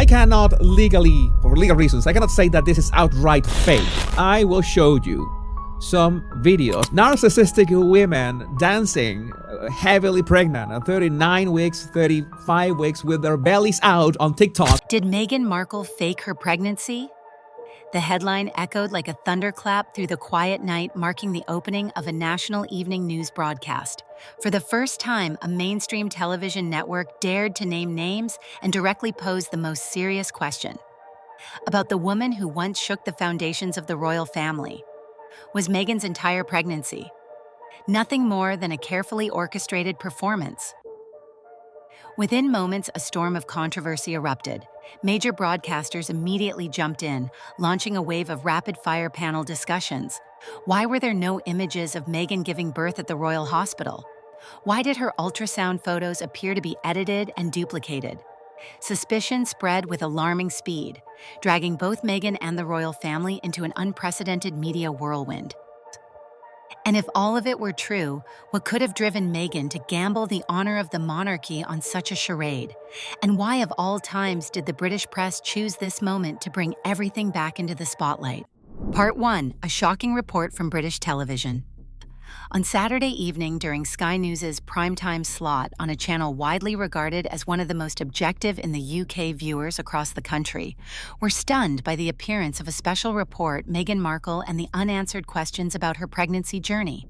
I cannot legally, for legal reasons, I cannot say that this is outright fake. I will show you some videos. Narcissistic women dancing, heavily pregnant at 39 weeks, 35 weeks with their bellies out on TikTok. Did Meghan Markle fake her pregnancy? The headline echoed like a thunderclap through the quiet night, marking the opening of a national evening news broadcast. For the first time, a mainstream television network dared to name names and directly pose the most serious question about the woman who once shook the foundations of the royal family. Was Meghan's entire pregnancy nothing more than a carefully orchestrated performance? Within moments, a storm of controversy erupted. Major broadcasters immediately jumped in, launching a wave of rapid-fire panel discussions. Why were there no images of Meghan giving birth at the Royal Hospital? Why did her ultrasound photos appear to be edited and duplicated? Suspicion spread with alarming speed, dragging both Meghan and the royal family into an unprecedented media whirlwind. And if all of it were true, what could have driven Meghan to gamble the honor of the monarchy on such a charade? And why of all times did the British press choose this moment to bring everything back into the spotlight? Part 1, a shocking report from British television. On Saturday evening during Sky News' primetime slot on a channel widely regarded as one of the most objective in the UK, viewers across the country were stunned by the appearance of a special report, Meghan Markle and the unanswered questions about her pregnancy journey.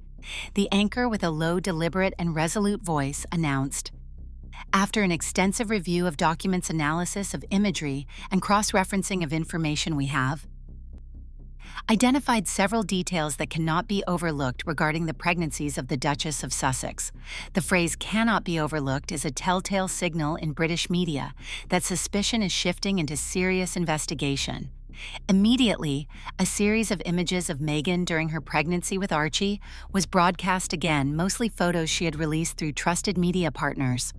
The anchor, with a low, deliberate, and resolute voice, announced, "After an extensive review of documents, analysis of imagery, and cross-referencing of information, we have identified several details that cannot be overlooked regarding the pregnancies of the Duchess of Sussex. The phrase 'cannot be overlooked' is a telltale signal in British media that suspicion is shifting into serious investigation. Immediately, a series of images of Meghan during her pregnancy with Archie was broadcast again, mostly photos she had released through trusted media partners.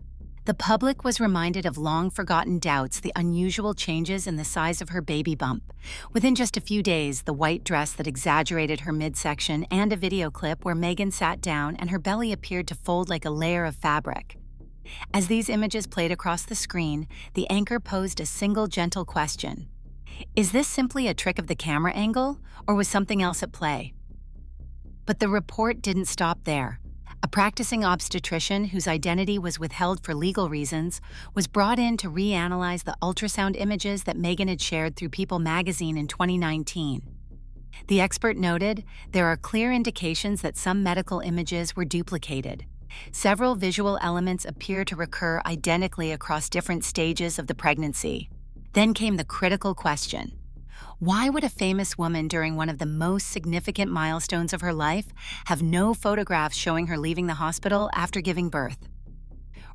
The public was reminded of long-forgotten doubts, the unusual changes in the size of her baby bump. Within just a few days, the white dress that exaggerated her midsection and a video clip where Meghan sat down and her belly appeared to fold like a layer of fabric. As these images played across the screen, the anchor posed a single gentle question. Is this simply a trick of the camera angle, or was something else at play? But the report didn't stop there. A practicing obstetrician whose identity was withheld for legal reasons was brought in to reanalyze the ultrasound images that Meghan had shared through People magazine in 2019. The expert noted there are clear indications that some medical images were duplicated. Several visual elements appear to recur identically across different stages of the pregnancy. Then came the critical question. Why would a famous woman during one of the most significant milestones of her life have no photographs showing her leaving the hospital after giving birth?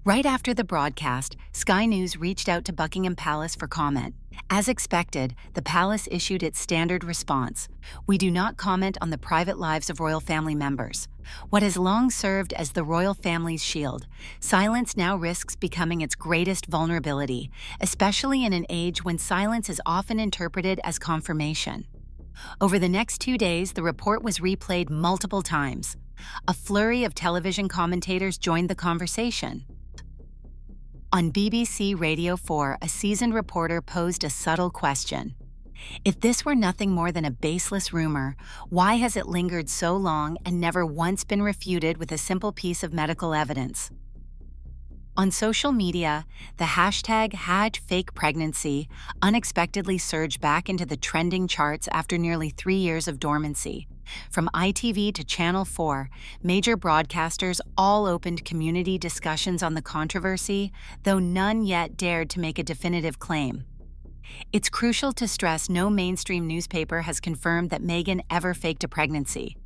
Right after the broadcast, Sky News reached out to Buckingham Palace for comment. As expected, the palace issued its standard response. We do not comment on the private lives of royal family members. What has long served as the royal family's shield, silence now risks becoming its greatest vulnerability, especially in an age when silence is often interpreted as confirmation. Over the next 2 days, the report was replayed multiple times. A flurry of television commentators joined the conversation. On BBC Radio 4, a seasoned reporter posed a subtle question. If this were nothing more than a baseless rumor, why has it lingered so long and never once been refuted with a simple piece of medical evidence? On social media, the hashtag #FakePregnancy unexpectedly surged back into the trending charts after nearly 3 years of dormancy. From ITV to Channel 4, major broadcasters all opened community discussions on the controversy, though none yet dared to make a definitive claim. It's crucial to stress no mainstream newspaper has confirmed that Meghan ever faked a pregnancy.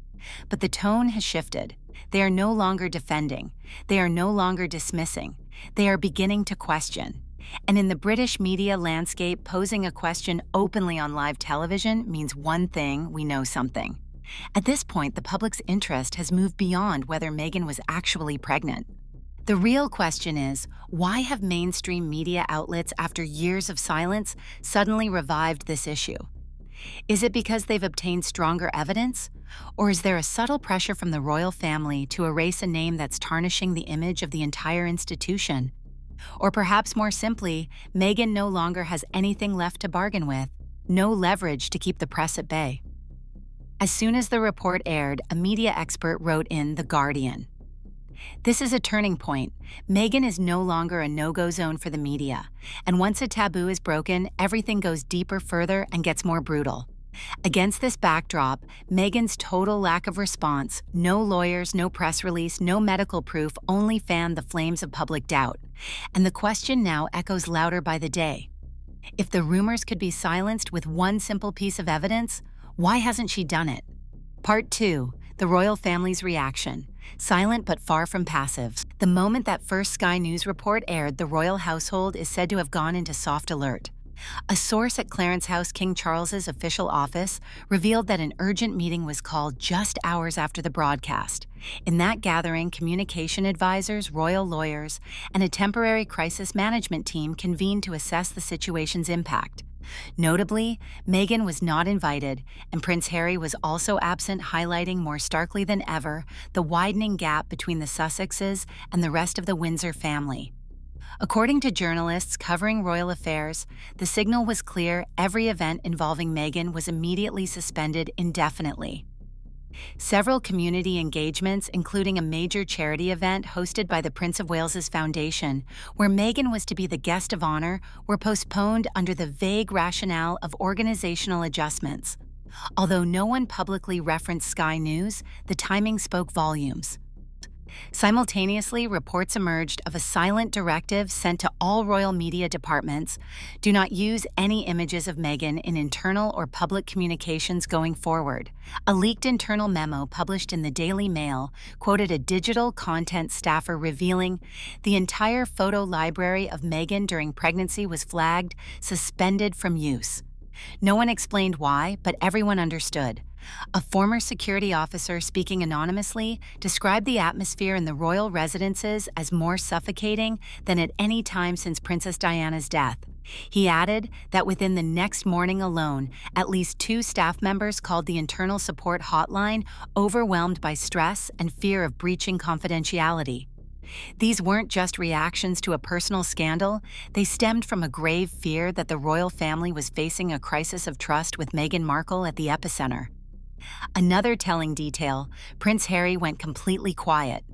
But the tone has shifted. They are no longer defending. They are no longer dismissing. They are beginning to question. And in the British media landscape, posing a question openly on live television means one thing: we know something. At this point, the public's interest has moved beyond whether Meghan was actually pregnant. The real question is, why have mainstream media outlets, after years of silence, suddenly revived this issue? Is it because they've obtained stronger evidence? Or is there a subtle pressure from the royal family to erase a name that's tarnishing the image of the entire institution? Or perhaps more simply, Meghan no longer has anything left to bargain with, no leverage to keep the press at bay. As soon as the report aired, a media expert wrote in The Guardian, "This is a turning point. Meghan is no longer a no-go zone for the media, and once a taboo is broken, everything goes deeper further and gets more brutal." Against this backdrop, Meghan's total lack of response, no lawyers, no press release, no medical proof, only fanned the flames of public doubt. And the question now echoes louder by the day. If the rumors could be silenced with one simple piece of evidence, why hasn't she done it? Part 2. The royal family's reaction. Silent but far from passive. The moment that first Sky News report aired, the royal household is said to have gone into soft alert. A source at Clarence House, King Charles's official office, revealed that an urgent meeting was called just hours after the broadcast. In that gathering, communication advisors, royal lawyers, and a temporary crisis management team convened to assess the situation's impact. Notably, Meghan was not invited, and Prince Harry was also absent, highlighting more starkly than ever the widening gap between the Sussexes and the rest of the Windsor family. According to journalists covering royal affairs, the signal was clear: every event involving Meghan was immediately suspended indefinitely. Several community engagements, including a major charity event hosted by the Prince of Wales's Foundation, where Meghan was to be the guest of honor, were postponed under the vague rationale of organizational adjustments. Although no one publicly referenced Sky News, the timing spoke volumes. Simultaneously, reports emerged of a silent directive sent to all royal media departments: do not use any images of Meghan in internal or public communications going forward. A leaked internal memo published in the Daily Mail quoted a digital content staffer revealing the entire photo library of Meghan during pregnancy was flagged, suspended from use. No one explained why, but everyone understood. A former security officer speaking anonymously described the atmosphere in the royal residences as more suffocating than at any time since Princess Diana's death. He added that within the next morning alone, at least 2 staff members called the internal support hotline, overwhelmed by stress and fear of breaching confidentiality. These weren't just reactions to a personal scandal, they stemmed from a grave fear that the royal family was facing a crisis of trust with Meghan Markle at the epicenter. Another telling detail: Prince Harry went completely quiet.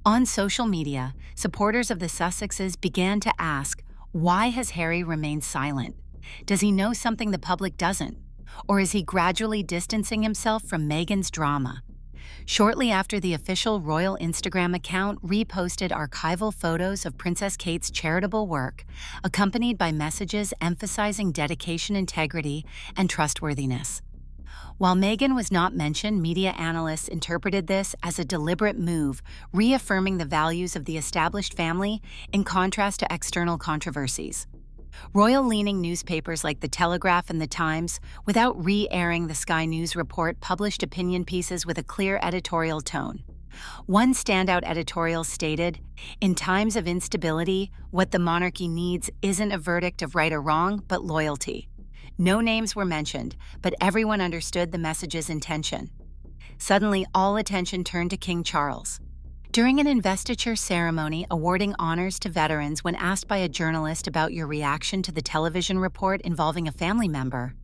On social media, supporters of the Sussexes began to ask, why has Harry remained silent? Does he know something the public doesn't? Or is he gradually distancing himself from Meghan's drama? Shortly after the official royal Instagram account reposted archival photos of Princess Kate's charitable work, accompanied by messages emphasizing dedication, integrity, and trustworthiness. While Meghan was not mentioned, media analysts interpreted this as a deliberate move, reaffirming the values of the established family in contrast to external controversies. Royal-leaning newspapers like The Telegraph and The Times, without re-airing the Sky News report, published opinion pieces with a clear editorial tone. One standout editorial stated, "In times of instability, what the monarchy needs isn't a verdict of right or wrong, but loyalty." No names were mentioned, but everyone understood the message's intention. Suddenly, all attention turned to King Charles. During an investiture ceremony awarding honors to veterans, when asked by a journalist about your reaction to the television report involving a family member,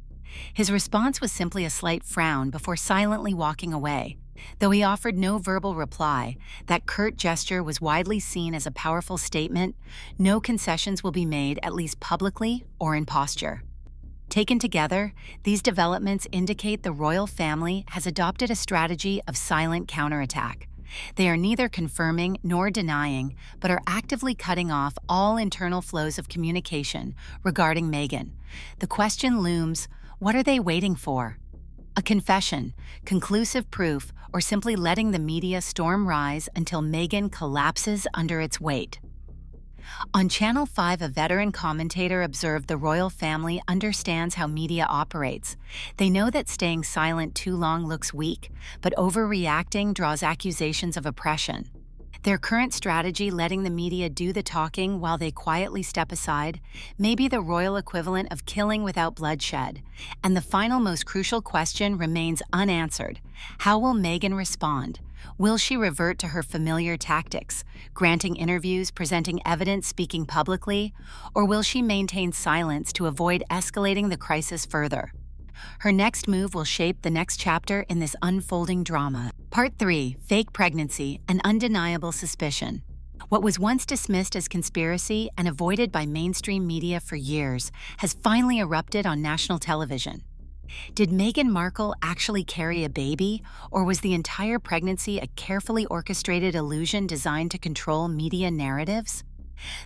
his response was simply a slight frown before silently walking away. Though he offered no verbal reply, that curt gesture was widely seen as a powerful statement: no concessions will be made, at least publicly or in posture. Taken together, these developments indicate the royal family has adopted a strategy of silent counterattack. They are neither confirming nor denying, but are actively cutting off all internal flows of communication regarding Meghan. The question looms: what are they waiting for? A confession, conclusive proof, or simply letting the media storm rise until Meghan collapses under its weight? On Channel 5, a veteran commentator observed the royal family understands how media operates. They know that staying silent too long looks weak, but overreacting draws accusations of oppression. Their current strategy, letting the media do the talking while they quietly step aside, may be the royal equivalent of killing without bloodshed. And the final, most crucial question remains unanswered: how will Meghan respond? Will she revert to her familiar tactics, granting interviews, presenting evidence, speaking publicly, or will she maintain silence to avoid escalating the crisis further? Her next move will shape the next chapter in this unfolding drama. Part 3: Fake Pregnancy, an Undeniable Suspicion. What was once dismissed as conspiracy and avoided by mainstream media for years has finally erupted on national television. Did Meghan Markle actually carry a baby, or was the entire pregnancy a carefully orchestrated illusion designed to control media narratives?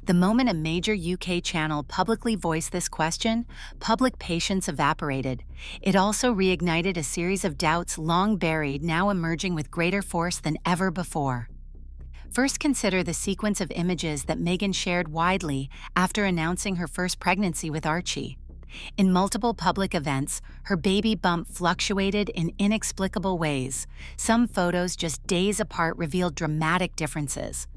The moment a major UK channel publicly voiced this question, public patience evaporated. It also reignited a series of doubts long buried, now emerging with greater force than ever before. First, consider the sequence of images that Meghan shared widely after announcing her first pregnancy with Archie. In multiple public events, her baby bump fluctuated in inexplicable ways. Some photos just days apart revealed dramatic differences.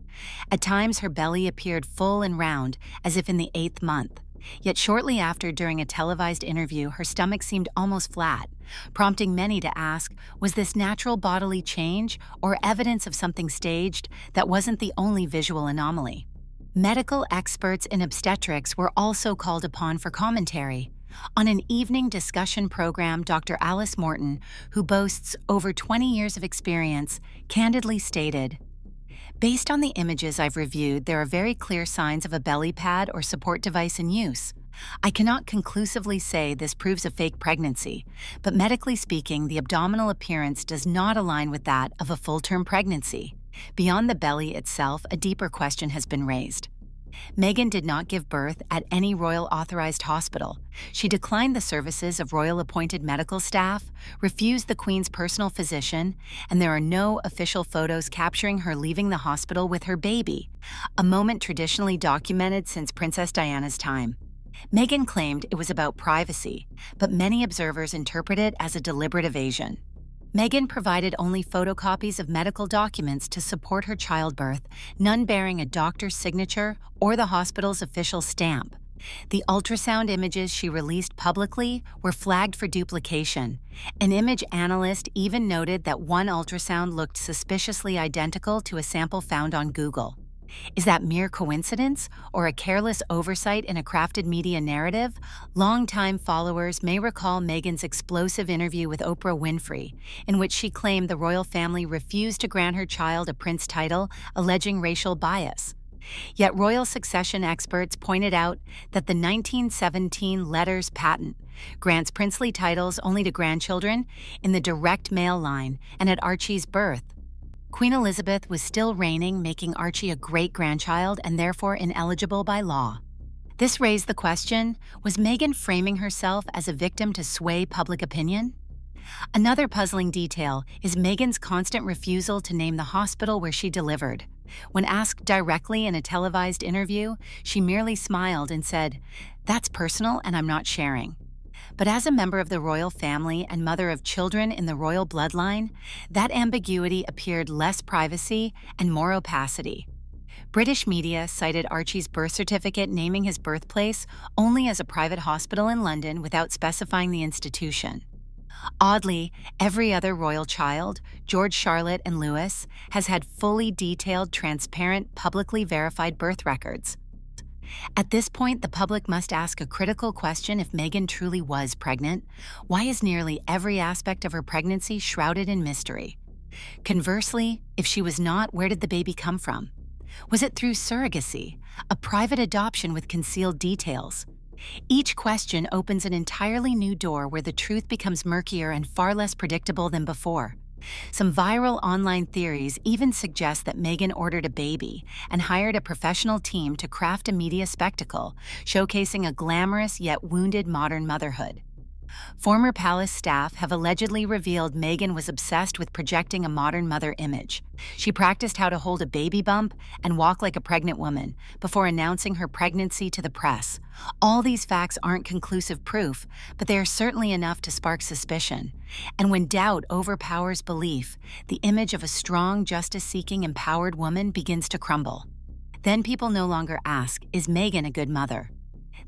At times, her belly appeared full and round, as if in the 8th month. Yet shortly after, during a televised interview, her stomach seemed almost flat, prompting many to ask, was this natural bodily change or evidence of something staged that wasn't the only visual anomaly? Medical experts in obstetrics were also called upon for commentary. On an evening discussion program, Dr. Alice Morton, who boasts over 20 years of experience, candidly stated, "Based on the images I've reviewed, there are very clear signs of a belly pad or support device in use. I cannot conclusively say this proves a fake pregnancy, but medically speaking, the abdominal appearance does not align with that of a full-term pregnancy. Beyond the belly itself, a deeper question has been raised." Meghan did not give birth at any royal-authorized hospital. She declined the services of royal-appointed medical staff, refused the Queen's personal physician, and there are no official photos capturing her leaving the hospital with her baby, a moment traditionally documented since Princess Diana's time. Meghan claimed it was about privacy, but many observers interpret it as a deliberate evasion. Meghan provided only photocopies of medical documents to support her childbirth, none bearing a doctor's signature or the hospital's official stamp. The ultrasound images she released publicly were flagged for duplication. An image analyst even noted that one ultrasound looked suspiciously identical to a sample found on Google. Is that mere coincidence or a careless oversight in a crafted media narrative? Longtime followers may recall Meghan's explosive interview with Oprah Winfrey, in which she claimed the royal family refused to grant her child a prince title, alleging racial bias. Yet royal succession experts pointed out that the 1917 letters patent grants princely titles only to grandchildren in the direct male line and at Archie's birth. Queen Elizabeth was still reigning, making Archie a great-grandchild and therefore ineligible by law. This raised the question, was Meghan framing herself as a victim to sway public opinion? Another puzzling detail is Meghan's constant refusal to name the hospital where she delivered. When asked directly in a televised interview, she merely smiled and said, "That's personal and I'm not sharing." But as a member of the royal family and mother of children in the royal bloodline, that ambiguity appeared less privacy and more opacity. British media cited Archie's birth certificate naming his birthplace only as a private hospital in London without specifying the institution. Oddly, every other royal child, George, Charlotte, and Louis, has had fully detailed, transparent, publicly verified birth records. At this point, the public must ask a critical question: if Meghan truly was pregnant, why is nearly every aspect of her pregnancy shrouded in mystery? Conversely, if she was not, where did the baby come from? Was it through surrogacy, a private adoption with concealed details? Each question opens an entirely new door where the truth becomes murkier and far less predictable than before. Some viral online theories even suggest that Meghan ordered a baby and hired a professional team to craft a media spectacle, showcasing a glamorous yet wounded modern motherhood. Former palace staff have allegedly revealed Meghan was obsessed with projecting a modern mother image. She practiced how to hold a baby bump and walk like a pregnant woman before announcing her pregnancy to the press. All these facts aren't conclusive proof, but they are certainly enough to spark suspicion. And when doubt overpowers belief, the image of a strong, justice-seeking, empowered woman begins to crumble. Then people no longer ask, is Meghan a good mother?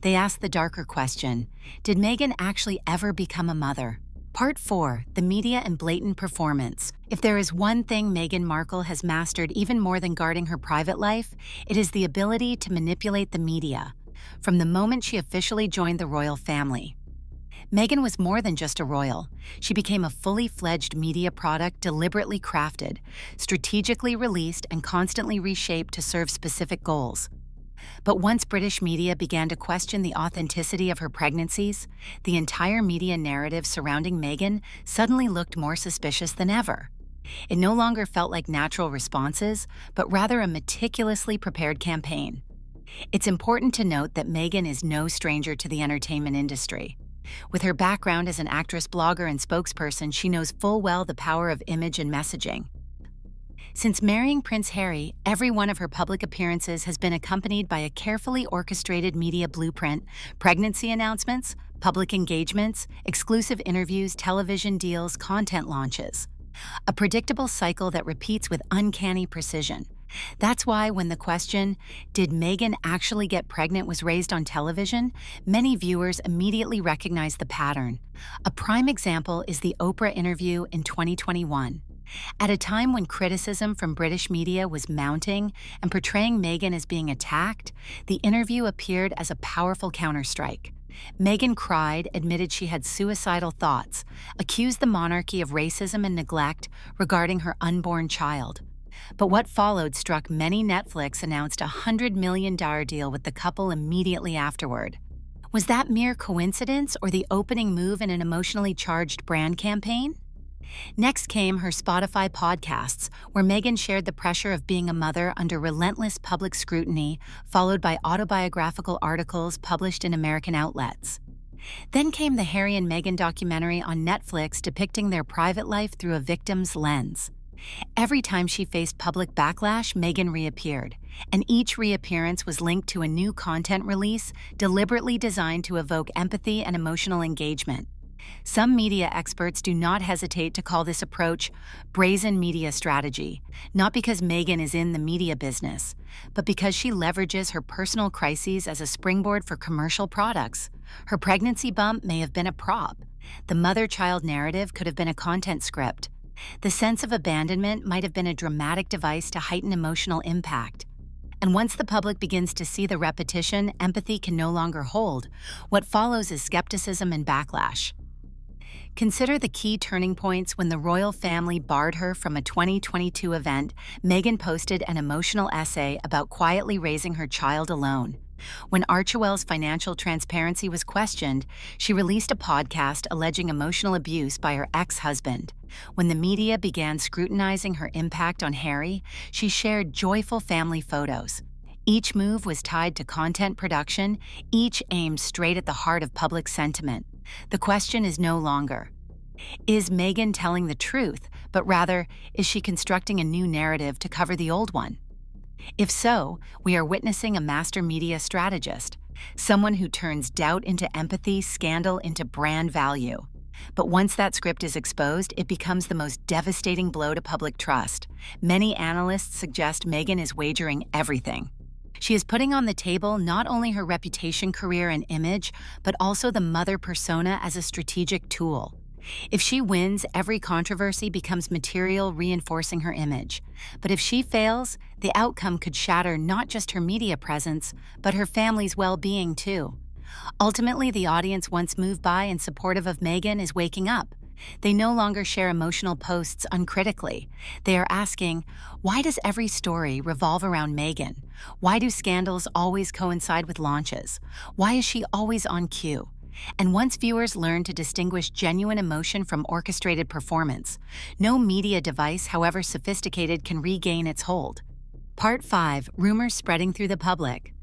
They ask the darker question, did Meghan actually ever become a mother? Part 4. The Media and Blatant Performance. If there is one thing Meghan Markle has mastered even more than guarding her private life, it is the ability to manipulate the media. From the moment she officially joined the royal family, Meghan was more than just a royal. She became a fully fledged media product deliberately crafted, strategically released, and constantly reshaped to serve specific goals. But once British media began to question the authenticity of her pregnancies, the entire media narrative surrounding Meghan suddenly looked more suspicious than ever. It no longer felt like natural responses, but rather a meticulously prepared campaign. It's important to note that Meghan is no stranger to the entertainment industry. With her background as an actress, blogger, and spokesperson, she knows full well the power of image and messaging. Since marrying Prince Harry, every one of her public appearances has been accompanied by a carefully orchestrated media blueprint: pregnancy announcements, public engagements, exclusive interviews, television deals, content launches. A predictable cycle that repeats with uncanny precision. That's why when the question, "Did Meghan actually get pregnant?" was raised on television, many viewers immediately recognized the pattern. A prime example is the Oprah interview in 2021. At a time when criticism from British media was mounting and portraying Meghan as being attacked, the interview appeared as a powerful counterstrike. Meghan cried, admitted she had suicidal thoughts, accused the monarchy of racism and neglect regarding her unborn child. But what followed struck many. Netflix announced a $100 million deal with the couple immediately afterward. Was that mere coincidence or the opening move in an emotionally charged brand campaign? Next came her Spotify podcasts, where Meghan shared the pressure of being a mother under relentless public scrutiny, followed by autobiographical articles published in American outlets. Then came the Harry and Meghan documentary on Netflix depicting their private life through a victim's lens. Every time she faced public backlash, Meghan reappeared, and each reappearance was linked to a new content release deliberately designed to evoke empathy and emotional engagement. Some media experts do not hesitate to call this approach brazen media strategy, not because Meghan is in the media business, but because she leverages her personal crises as a springboard for commercial products. Her pregnancy bump may have been a prop. The mother-child narrative could have been a content script. The sense of abandonment might have been a dramatic device to heighten emotional impact. And once the public begins to see the repetition empathy can no longer hold, what follows is skepticism and backlash. Consider the key turning points when the royal family barred her from a 2022 event. Meghan posted an emotional essay about quietly raising her child alone. When Archewell's financial transparency was questioned, she released a podcast alleging emotional abuse by her ex-husband. When the media began scrutinizing her impact on Harry, she shared joyful family photos. Each move was tied to content production, each aimed straight at the heart of public sentiment. The question is no longer, is Meghan telling the truth, but rather, is she constructing a new narrative to cover the old one? If so, we are witnessing a master media strategist, someone who turns doubt into empathy, scandal into brand value. But once that script is exposed, it becomes the most devastating blow to public trust. Many analysts suggest Meghan is wagering everything. She is putting on the table not only her reputation, career, and image, but also the mother persona as a strategic tool. If she wins, every controversy becomes material reinforcing her image. But if she fails, the outcome could shatter not just her media presence, but her family's well-being too. Ultimately, the audience once moved by and supportive of Meghan is waking up. They no longer share emotional posts uncritically. They are asking, why does every story revolve around Meghan? Why do scandals always coincide with launches? Why is she always on cue? And once viewers learn to distinguish genuine emotion from orchestrated performance, no media device, however sophisticated, can regain its hold. Part 5. Rumors spreading through the public.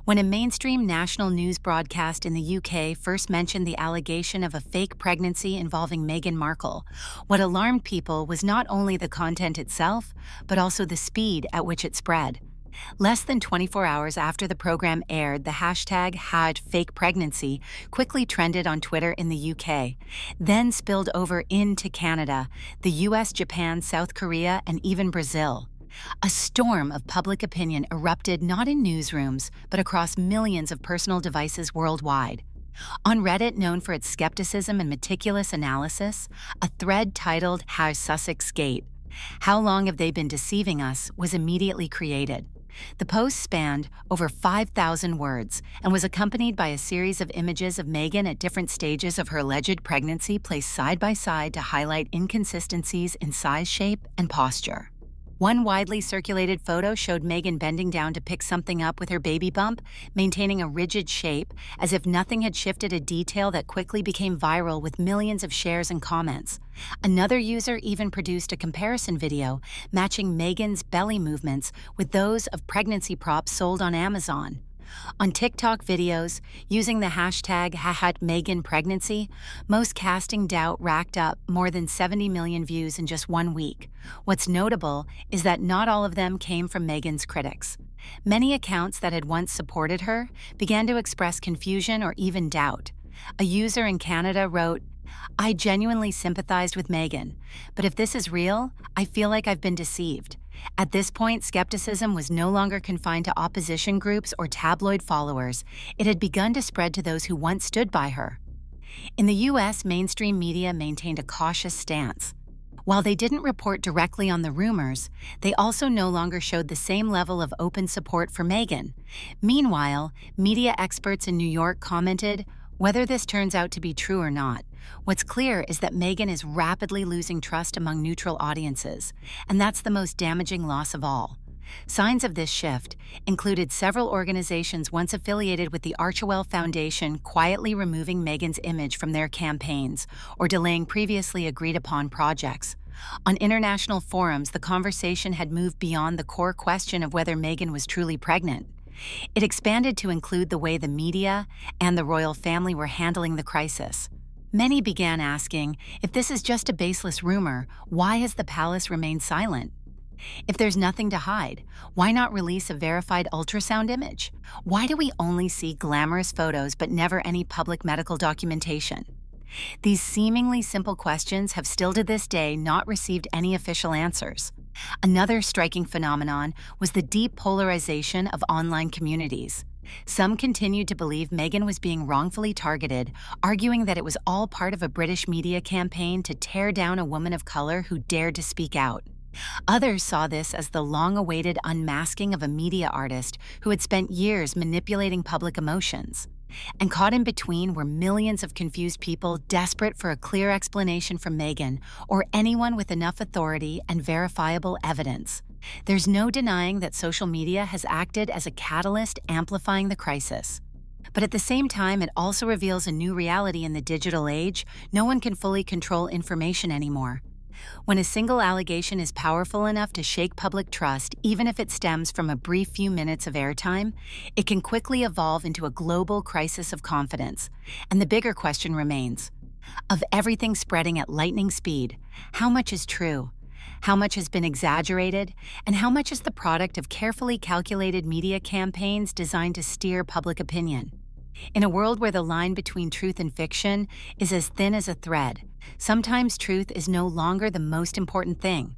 When a mainstream national news broadcast in the UK first mentioned the allegation of a fake pregnancy involving Meghan Markle, what alarmed people was not only the content itself, but also the speed at which it spread. Less than 24 hours after the program aired, the hashtag #FakePregnancy quickly trended on Twitter in the UK, then spilled over into Canada, the US, Japan, South Korea, and even Brazil. A storm of public opinion erupted not in newsrooms, but across millions of personal devices worldwide. On Reddit, known for its skepticism and meticulous analysis, a thread titled "How Sussex Gate? How long have they been deceiving us?" was immediately created. The post spanned over 5,000 words and was accompanied by a series of images of Meghan at different stages of her alleged pregnancy placed side by side to highlight inconsistencies in size, shape, and posture. One widely circulated photo showed Meghan bending down to pick something up with her baby bump, maintaining a rigid shape, as if nothing had shifted, a detail that quickly became viral with millions of shares and comments. Another user even produced a comparison video matching Meghan's belly movements with those of pregnancy props sold on Amazon. On TikTok videos, using the hashtag #MeghanPregnancy, most casting doubt racked up more than 70 million views in just 1 week. What's notable is that not all of them came from Meghan's critics. Many accounts that had once supported her began to express confusion or even doubt. A user in Canada wrote, "I genuinely sympathized with Meghan, but if this is real, I feel like I've been deceived." At this point, skepticism was no longer confined to opposition groups or tabloid followers. It had begun to spread to those who once stood by her. In the US, mainstream media maintained a cautious stance. While they didn't report directly on the rumors, they also no longer showed the same level of open support for Meghan. Meanwhile, media experts in New York commented, "Whether this turns out to be true or not, what's clear is that Meghan is rapidly losing trust among neutral audiences, and that's the most damaging loss of all." Signs of this shift included several organizations once affiliated with the Archewell Foundation quietly removing Meghan's image from their campaigns or delaying previously agreed-upon projects. On international forums, the conversation had moved beyond the core question of whether Meghan was truly pregnant. It expanded to include the way the media and the royal family were handling the crisis. Many began asking, if this is just a baseless rumor, why has the palace remained silent? If there's nothing to hide, why not release a verified ultrasound image? Why do we only see glamorous photos but never any public medical documentation? These seemingly simple questions have still to this day not received any official answers. Another striking phenomenon was the deep polarization of online communities. Some continued to believe Meghan was being wrongfully targeted, arguing that it was all part of a British media campaign to tear down a woman of color who dared to speak out. Others saw this as the long-awaited unmasking of a media artist who had spent years manipulating public emotions. And caught in between were millions of confused people desperate for a clear explanation from Meghan or anyone with enough authority and verifiable evidence. There's no denying that social media has acted as a catalyst amplifying the crisis. But at the same time, it also reveals a new reality in the digital age. No one can fully control information anymore. When a single allegation is powerful enough to shake public trust, even if it stems from a brief few minutes of airtime, it can quickly evolve into a global crisis of confidence. And the bigger question remains, of everything spreading at lightning speed, how much is true? How much has been exaggerated? And how much is the product of carefully calculated media campaigns designed to steer public opinion? In a world where the line between truth and fiction is as thin as a thread, sometimes truth is no longer the most important thing.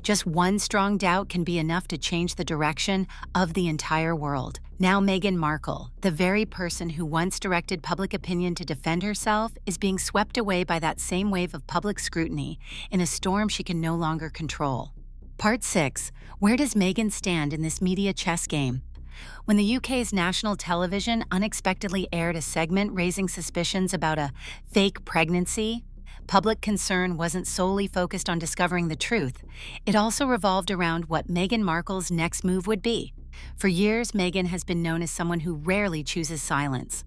Just one strong doubt can be enough to change the direction of the entire world. Now Meghan Markle, the very person who once directed public opinion to defend herself, is being swept away by that same wave of public scrutiny in a storm she can no longer control. Part 6. Where does Meghan stand in this media chess game? When the UK's national television unexpectedly aired a segment raising suspicions about a fake pregnancy, public concern wasn't solely focused on discovering the truth. It also revolved around what Meghan Markle's next move would be. For years, Meghan has been known as someone who rarely chooses silence.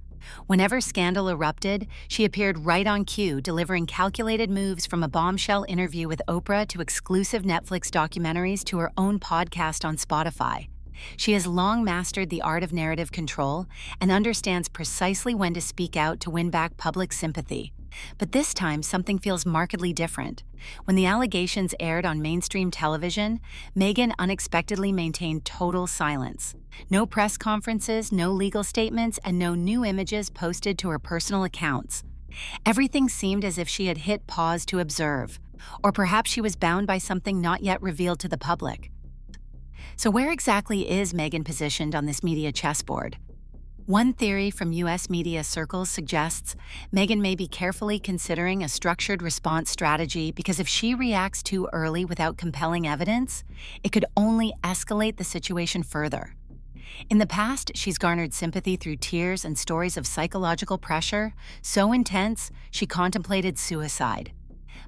Whenever scandal erupted, she appeared right on cue, delivering calculated moves from a bombshell interview with Oprah to exclusive Netflix documentaries to her own podcast on Spotify. She has long mastered the art of narrative control and understands precisely when to speak out to win back public sympathy. But this time, something feels markedly different. When the allegations aired on mainstream television, Meghan unexpectedly maintained total silence. No press conferences, no legal statements, and no new images posted to her personal accounts. Everything seemed as if she had hit pause to observe, or perhaps she was bound by something not yet revealed to the public. So where exactly is Meghan positioned on this media chessboard? One theory from U.S. media circles suggests Meghan may be carefully considering a structured response strategy because if she reacts too early without compelling evidence, it could only escalate the situation further. In the past, she's garnered sympathy through tears and stories of psychological pressure so intense she contemplated suicide.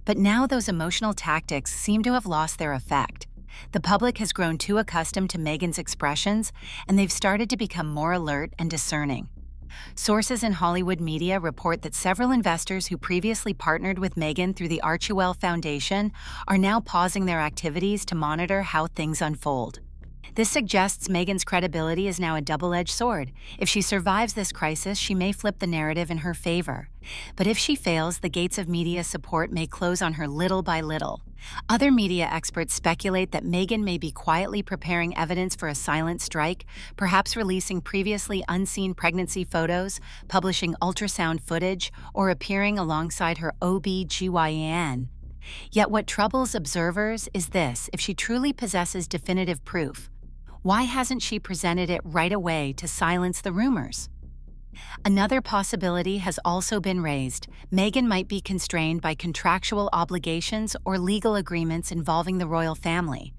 But now those emotional tactics seem to have lost their effect. The public has grown too accustomed to Meghan's expressions, and they've started to become more alert and discerning. Sources in Hollywood media report that several investors who previously partnered with Meghan through the Archewell Foundation are now pausing their activities to monitor how things unfold. This suggests Meghan's credibility is now a double-edged sword. If she survives this crisis, she may flip the narrative in her favor. But if she fails, the gates of media support may close on her little by little. Other media experts speculate that Meghan may be quietly preparing evidence for a silent strike, perhaps releasing previously unseen pregnancy photos, publishing ultrasound footage, or appearing alongside her OB/GYN. Yet what troubles observers is this: if she truly possesses definitive proof, why hasn't she presented it right away to silence the rumors? Another possibility has also been raised. Meghan might be constrained by contractual obligations or legal agreements involving the royal family.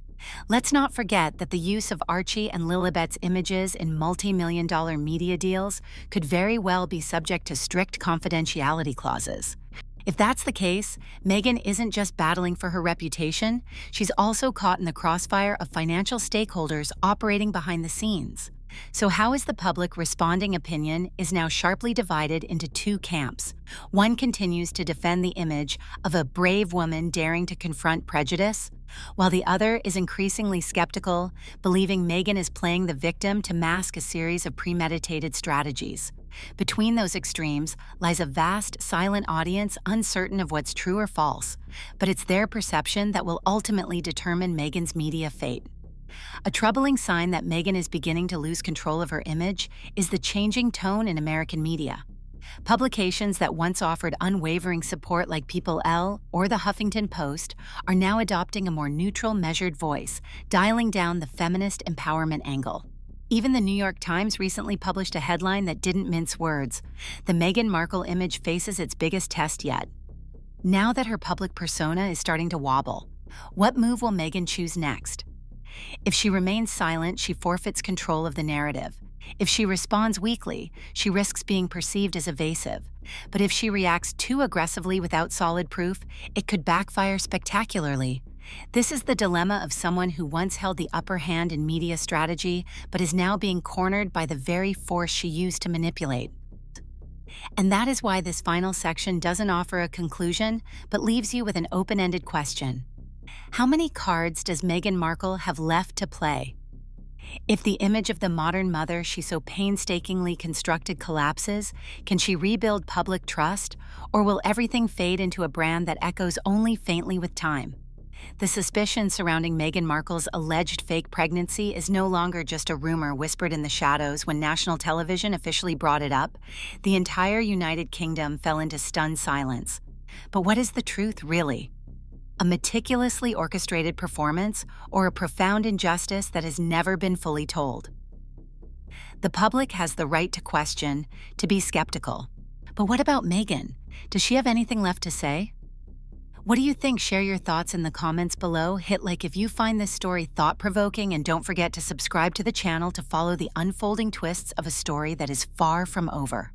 Let's not forget that the use of Archie and Lilibet's images in multi-million-dollar media deals could very well be subject to strict confidentiality clauses. If that's the case, Meghan isn't just battling for her reputation, she's also caught in the crossfire of financial stakeholders operating behind the scenes. So how is the public responding? Opinion is now sharply divided into two camps. One continues to defend the image of a brave woman daring to confront prejudice, while the other is increasingly skeptical, believing Meghan is playing the victim to mask a series of premeditated strategies. Between those extremes lies a vast, silent audience uncertain of what's true or false, but it's their perception that will ultimately determine Meghan's media fate. A troubling sign that Meghan is beginning to lose control of her image is the changing tone in American media. Publications that once offered unwavering support like People L or the Huffington Post are now adopting a more neutral, measured voice, dialing down the feminist empowerment angle. Even the New York Times recently published a headline that didn't mince words. The Meghan Markle image faces its biggest test yet. Now that her public persona is starting to wobble, what move will Meghan choose next? If she remains silent, she forfeits control of the narrative. If she responds weakly, she risks being perceived as evasive. But if she reacts too aggressively without solid proof, it could backfire spectacularly. This is the dilemma of someone who once held the upper hand in media strategy, but is now being cornered by the very force she used to manipulate. And that is why this final section doesn't offer a conclusion, but leaves you with an open-ended question. How many cards does Meghan Markle have left to play? If the image of the modern mother she so painstakingly constructed collapses, can she rebuild public trust, or will everything fade into a brand that echoes only faintly with time? The suspicion surrounding Meghan Markle's alleged fake pregnancy is no longer just a rumor whispered in the shadows. When national television officially brought it up, the entire United Kingdom fell into stunned silence. But what is the truth, really? A meticulously orchestrated performance, or a profound injustice that has never been fully told? The public has the right to question, to be skeptical. But what about Meghan? Does she have anything left to say? What do you think? Share your thoughts in the comments below. Hit like if you find this story thought-provoking, and don't forget to subscribe to the channel to follow the unfolding twists of a story that is far from over.